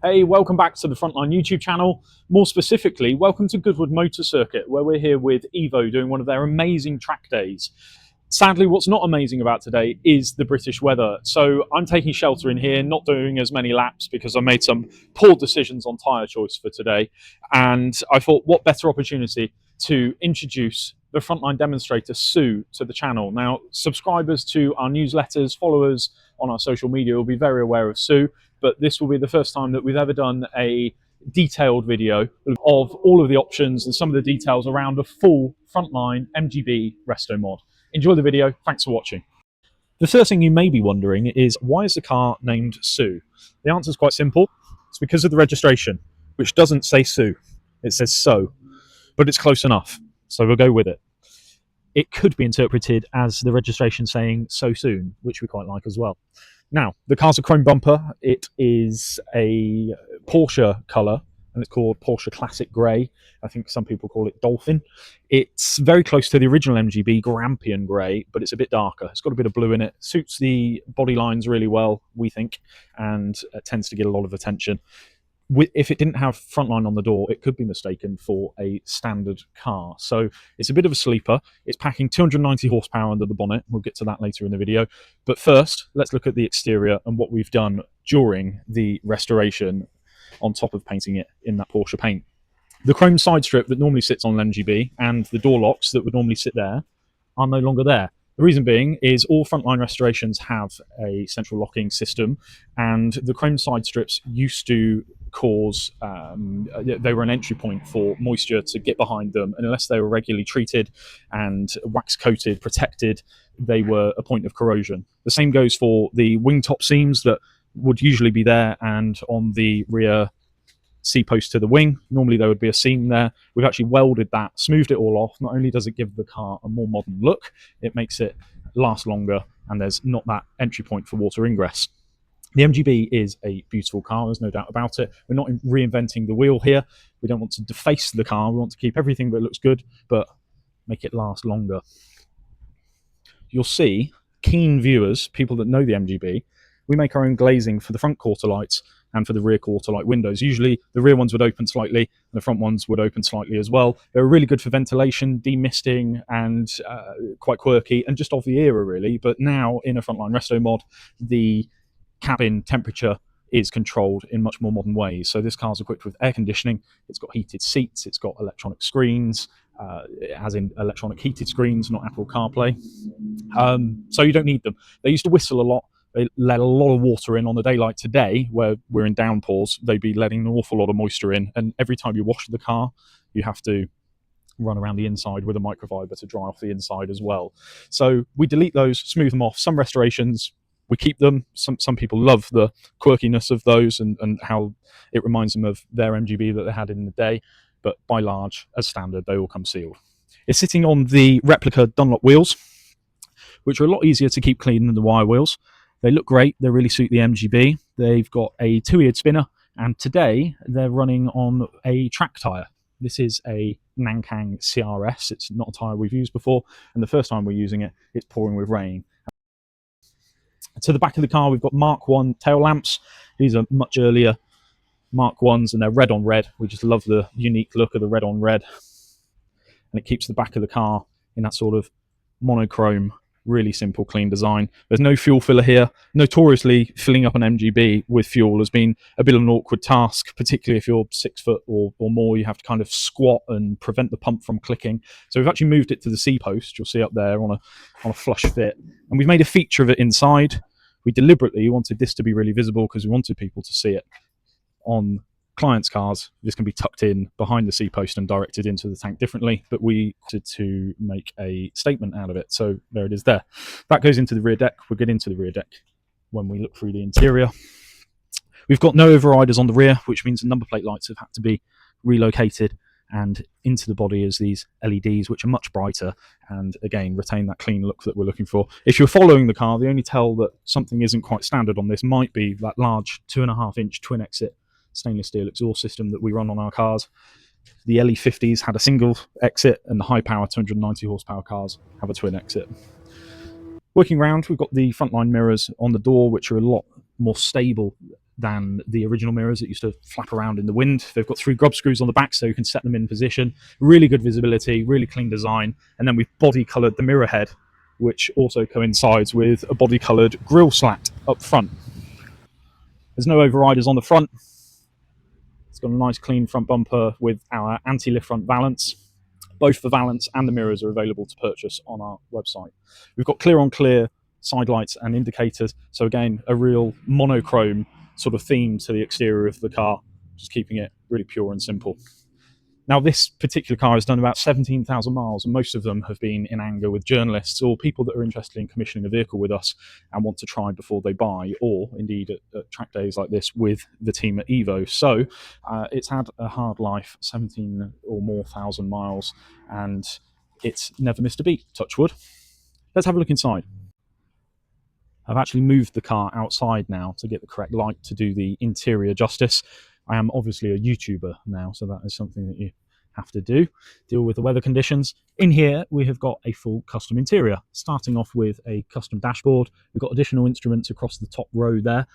Hey, welcome back to the Frontline YouTube channel. More specifically, welcome to Goodwood Motor Circuit, where we're here with EVO doing one of their amazing track days. Sadly, what's not amazing about today is the British weather. So I'm taking shelter in here, not doing as many laps because I made some poor decisions on tyre choice for today. And I thought, what better opportunity to introduce the Frontline demonstrator, Sue, to the channel. Now, subscribers to our newsletters, followers on our social media will be very aware of Sue, but this will be the first time that we've ever done a detailed video of all of the options and some of the details around a full Frontline MGB resto mod. Enjoy the video. Thanks for watching. The first thing you may be wondering is, why is the car named Sue? The answer is quite simple. It's because of the registration, which doesn't say Sue. It says So, but it's close enough, so we'll go with it. It could be interpreted as the registration saying so soon, which we quite like as well. Now, the car's a chrome bumper. It is a Porsche colour, and it's called Porsche Classic Grey. I think some people call it Dolphin. It's very close to the original MGB Grampian Grey, but it's a bit darker. It's got a bit of blue in it. Suits the body lines really well, we think, and tends to get a lot of attention. If it didn't have Frontline on the door, it could be mistaken for a standard car. So it's a bit of a sleeper. It's packing 290 horsepower under the bonnet. We'll get to that later in the video. But first, let's look at the exterior and what we've done during the restoration on top of painting it in that Porsche paint. The chrome side strip that normally sits on an MGB and the door locks that would normally sit there are no longer there. The reason being is all Frontline restorations have a central locking system, and the chrome side strips used to cause, they were an entry point for moisture to get behind them, and unless they were regularly treated and wax coated, protected, they were a point of corrosion. The same goes for the wing top seams that would usually be there, and on the rear C-post to the wing, normally there would be a seam there. We've actually welded that, smoothed it all off. Not only does it give the car a more modern look, it makes it last longer, and there's not that entry point for water ingress. The MGB is a beautiful car, there's no doubt about it. We're not reinventing the wheel here. We don't want to deface the car. We want to keep everything that looks good, but make it last longer. You'll see, keen viewers, people that know the MGB, we make our own glazing for the front quarter lights and for the rear quarter light windows. Usually the rear ones would open slightly and the front ones would open slightly as well. They're really good for ventilation, demisting, and quite quirky and just of the era really. But now in a Frontline resto mod, the cabin temperature is controlled in much more modern ways. So this car's equipped with air conditioning, it's got heated seats, it's got electronic screens, as in electronic heated screens, not Apple CarPlay. So you don't need them. They used to whistle a lot. They let a lot of water in on the daylight. Today, where we're in downpours, they'd be letting an awful lot of moisture in, and every time you wash the car, you have to run around the inside with a microfiber to dry off the inside as well. So we delete those, smooth them off. Some restorations, we keep them. Some people love the quirkiness of those and how it reminds them of their MGB that they had in the day, but by large, as standard, they all come sealed. It's sitting on the replica Dunlop wheels, which are a lot easier to keep clean than the wire wheels. They look great. They really suit the MGB. They've got a two-eared spinner, and today they're running on a track tyre. This is a Nankang CRS. It's not a tyre we've used before, and the first time we're using it, it's pouring with rain. To the back of the car, we've got Mark 1 tail lamps. These are much earlier Mark 1s, and they're red on red. We just love the unique look of the red on red, and it keeps the back of the car in that sort of monochrome, really simple, clean design. There's no fuel filler here. Notoriously, filling up an MGB with fuel has been a bit of an awkward task, particularly if you're 6 foot or more. You have to kind of squat and prevent the pump from clicking. So we've actually moved it to the C-post. You'll see up there on a flush fit. And we've made a feature of it inside. We deliberately wanted this to be really visible because we wanted people to see it. On clients' cars, this can be tucked in behind the C-post and directed into the tank differently, but we wanted to make a statement out of it, so there it is there. That goes into the rear deck. We'll get into the rear deck when we look through the interior. We've got no overriders on the rear, which means the number plate lights have had to be relocated, and into the body is these LEDs, which are much brighter and again retain that clean look that we're looking for. If you're following the car, the only tell that something isn't quite standard on this might be that large 2.5-inch twin exit stainless steel exhaust system that we run on our cars. The LE50s had a single exit, and the high power 290 horsepower cars have a twin exit. Working around, we've got the Frontline mirrors on the door, which are a lot more stable than the original mirrors that used to flap around in the wind. They've got 3 grub screws on the back so you can set them in position. Really good visibility, really clean design. And then we've body coloured the mirror head, which also coincides with a body coloured grille slat up front. There's no overriders on the front. It's got a nice clean front bumper with our anti-lift front valance. Both the valance and the mirrors are available to purchase on our website. We've got clear on clear side lights and indicators. So again, a real monochrome sort of theme to the exterior of the car, just keeping it really pure and simple. Now, this particular car has done about 17,000 miles, and most of them have been in anger with journalists or people that are interested in commissioning a vehicle with us and want to try before they buy, or indeed at track days like this with the team at EVO. So it's had a hard life, 17 or more thousand miles, and it's never missed a beat, touch wood. Let's have a look inside. I've actually moved the car outside now to get the correct light to do the interior justice. I am obviously a YouTuber now, so that is something that you have to deal with the weather conditions. In here, we have got a full custom interior, starting off with a custom dashboard. We've got additional instruments across the top row there.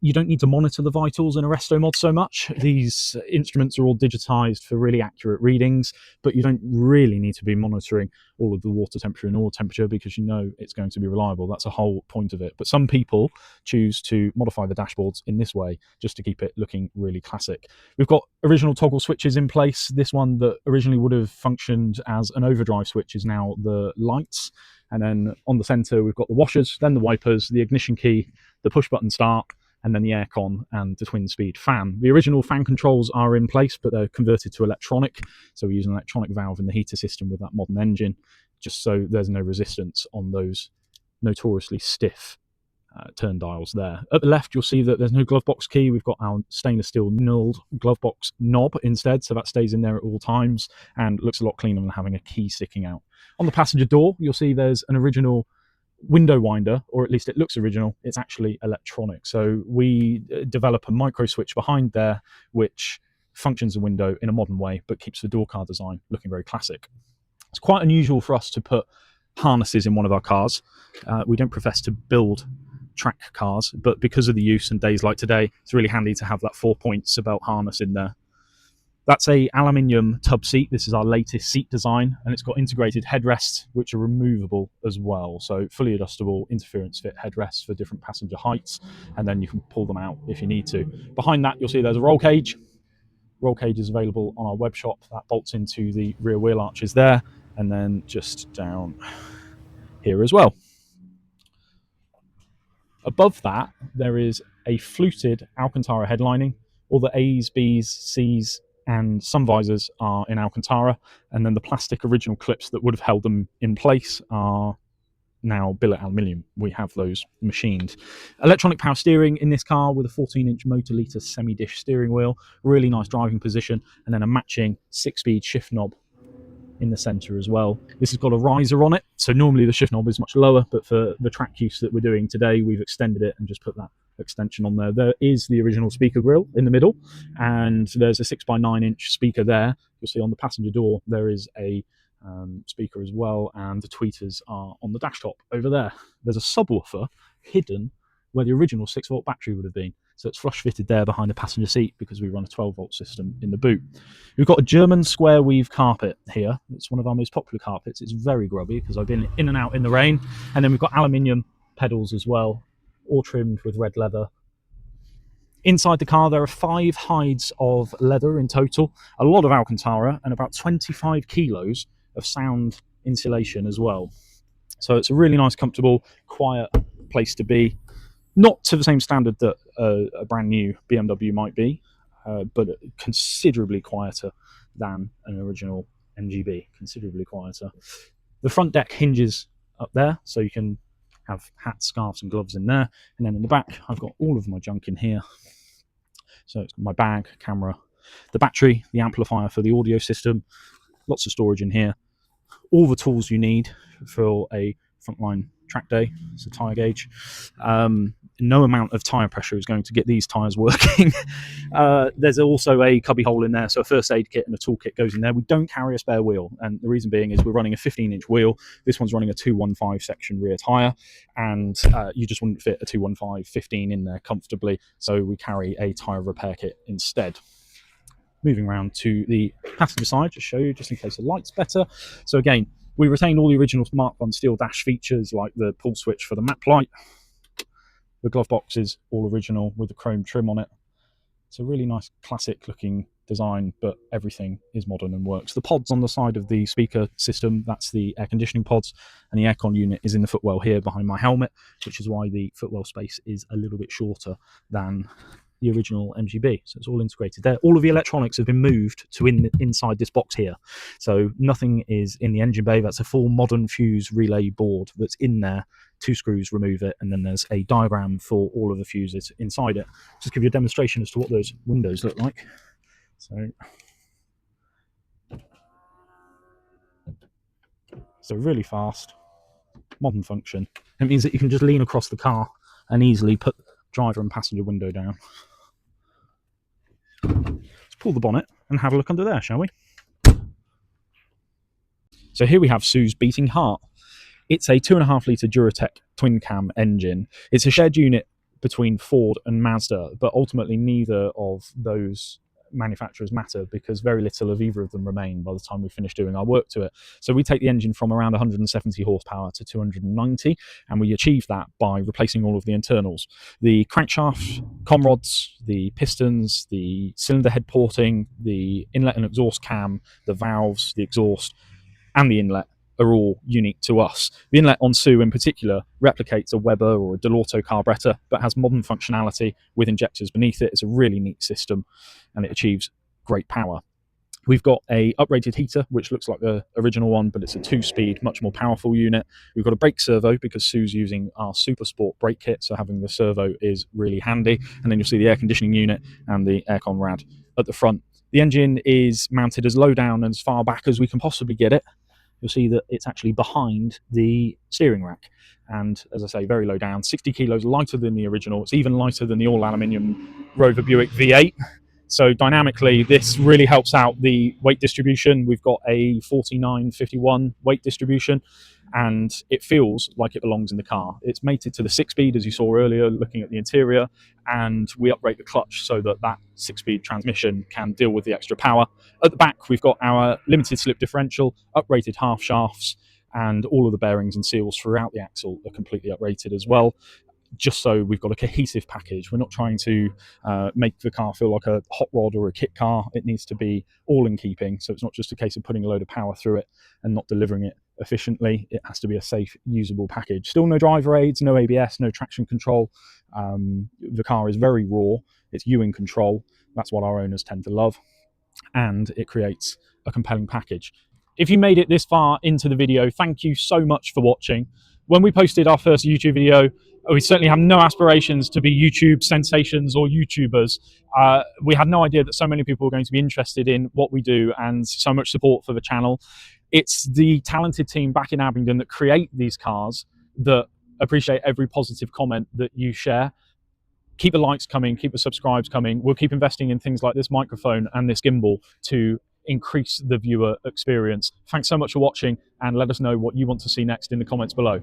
You don't need to monitor the vitals in a restomod so much. These instruments are all digitized for really accurate readings, but you don't really need to be monitoring all of the water temperature and oil temperature because you know it's going to be reliable. That's the whole point of it. But some people choose to modify the dashboards in this way just to keep it looking really classic. We've got original toggle switches in place. This one that originally would have functioned as an overdrive switch is now the lights. And then on the center, we've got the washers, then the wipers, the ignition key, the push button start, and then the aircon and the twin speed fan. The original fan controls are in place, but they're converted to electronic. So we use an electronic valve in the heater system with that modern engine, just so there's no resistance on those notoriously stiff turn dials there. At the left, you'll see that there's no glove box key. We've got our stainless steel knurled glove box knob instead, so that stays in there at all times and looks a lot cleaner than having a key sticking out. On the passenger door, you'll see there's an original window winder, or at least it looks original. It's actually electronic. So we develop a micro switch behind there, which functions the window in a modern way, but keeps the door car design looking very classic. It's quite unusual for us to put harnesses in one of our cars. We don't profess to build track cars, but because of the use and days like today, it's really handy to have that 4-point belt harness in there. That's a aluminium tub seat. This is our latest seat design, and it's got integrated headrests, which are removable as well. So fully adjustable interference fit headrests for different passenger heights, and then you can pull them out if you need to. Behind that, you'll see there's a roll cage. Roll cage is available on our web shop. That bolts into the rear wheel arches there, and then just down here as well. Above that, there is a fluted Alcantara headlining. All the A's, B's, C's, and some visors are in Alcantara, and then the plastic original clips that would have held them in place are now billet aluminium. We have those machined. Electronic power steering in this car with a 14-inch motor liter semi-dish steering wheel, really nice driving position, and then a matching 6-speed shift knob in the center as well. This has got a riser on it, so normally the shift knob is much lower, but for the track use that we're doing today, we've extended it and just put that extension on there. There is the original speaker grille in the middle, and there's a 6x9-inch speaker there. You'll see on the passenger door there is a speaker as well, and the tweeters are on the dash top over there. There's a subwoofer hidden where the original 6-volt battery would have been, so it's flush fitted there behind the passenger seat because we run a 12-volt system in the boot. We've got a German square weave carpet here. It's one of our most popular carpets. It's very grubby because I've been in and out in the rain. And then we've got aluminium pedals as well, all trimmed with red leather. Inside the car, there are 5 hides of leather in total, a lot of Alcantara, and about 25 kilos of sound insulation as well. So it's a really nice, comfortable, quiet place to be. Not to the same standard that a brand new BMW might be, but considerably quieter than an original MGB, considerably quieter. The front deck hinges up there, so you can have hats, scarves and gloves in there. And then in the back, I've got all of my junk in here. So it's my bag, camera, the battery, the amplifier for the audio system, lots of storage in here. All the tools you need for a Frontline track day. It's a tyre gauge. No amount of tyre pressure is going to get these tyres working. There's also a cubby hole in there, so a first aid kit and a toolkit goes in there. We don't carry a spare wheel, and the reason being is we're running a 15-inch wheel. This one's running a 215 section rear tyre, and you just wouldn't fit a 215 15 in there comfortably, so we carry a tyre repair kit instead. Moving around to the passenger side, just show you, just in case the light's better. So again, we retained all the original Mark 1 steel dash features, like the pull switch for the map light. The glove box is all original with the chrome trim on it. It's a really nice classic looking design, but everything is modern and works. The pods on the side of the speaker system, that's the air conditioning pods, and the aircon unit is in the footwell here behind my helmet, which is why the footwell space is a little bit shorter than the original MGB. So it's all integrated there. All of the electronics have been moved to inside this box here. So nothing is in the engine bay. That's a full modern fuse relay board that's in there. 2 screws remove it, and then there's a diagram for all of the fuses inside it. Just give you a demonstration as to what those windows look like. So really fast, modern function. It means that you can just lean across the car and easily put driver and passenger window down. Let's pull the bonnet and have a look under there, shall we? So here we have Sue's beating heart. It's a 2.5 litre Duratec twin cam engine. It's a shared unit between Ford and Mazda, but ultimately neither of those manufacturers matter because very little of either of them remain by the time we finish doing our work to it. So we take the engine from around 170 horsepower to 290, and we achieve that by replacing all of the internals. The crankshaft, com rods, the pistons, the cylinder head porting, the inlet and exhaust cam, the valves, the exhaust, and the inlet are all unique to us. The inlet on Sue in particular replicates a Weber or a Dell'Orto carburetor, but has modern functionality with injectors beneath it. It's a really neat system, and it achieves great power. We've got a uprated heater, which looks like the original one, but it's a 2-speed, much more powerful unit. We've got a brake servo because Sue's using our Super Sport brake kit, so having the servo is really handy. And then you'll see the air conditioning unit and the aircon rad at the front. The engine is mounted as low down and as far back as we can possibly get it. You'll see that it's actually behind the steering rack. And as I say, very low down, 60 kilos lighter than the original. It's even lighter than the all-aluminium Rover Buick V8. So dynamically, this really helps out the weight distribution. We've got a 49-51 weight distribution, and it feels like it belongs in the car. It's mated to the 6-speed, as you saw earlier, looking at the interior, and we uprate the clutch so that that 6-speed transmission can deal with the extra power. At the back, we've got our limited slip differential, uprated half shafts, and all of the bearings and seals throughout the axle are completely uprated as well, just so we've got a cohesive package. We're not trying to make the car feel like a hot rod or a kit car. It needs to be all in keeping, so it's not just a case of putting a load of power through it and not delivering it efficiently. It has to be a safe, usable package. Still no driver aids, no ABS, no traction control. The car is very raw. It's you in control. That's what our owners tend to love, and it creates a compelling package. If you made it this far into the video, thank you so much for watching. When we posted our first YouTube video, we certainly have no aspirations to be YouTube sensations or YouTubers. We had no idea that so many people were going to be interested in what we do, and so much support for the channel. It's the talented team back in Abingdon that create these cars that appreciate every positive comment that you share. Keep the likes coming, keep the subscribes coming. We'll keep investing in things like this microphone and this gimbal to increase the viewer experience. Thanks so much for watching, and let us know what you want to see next in the comments below.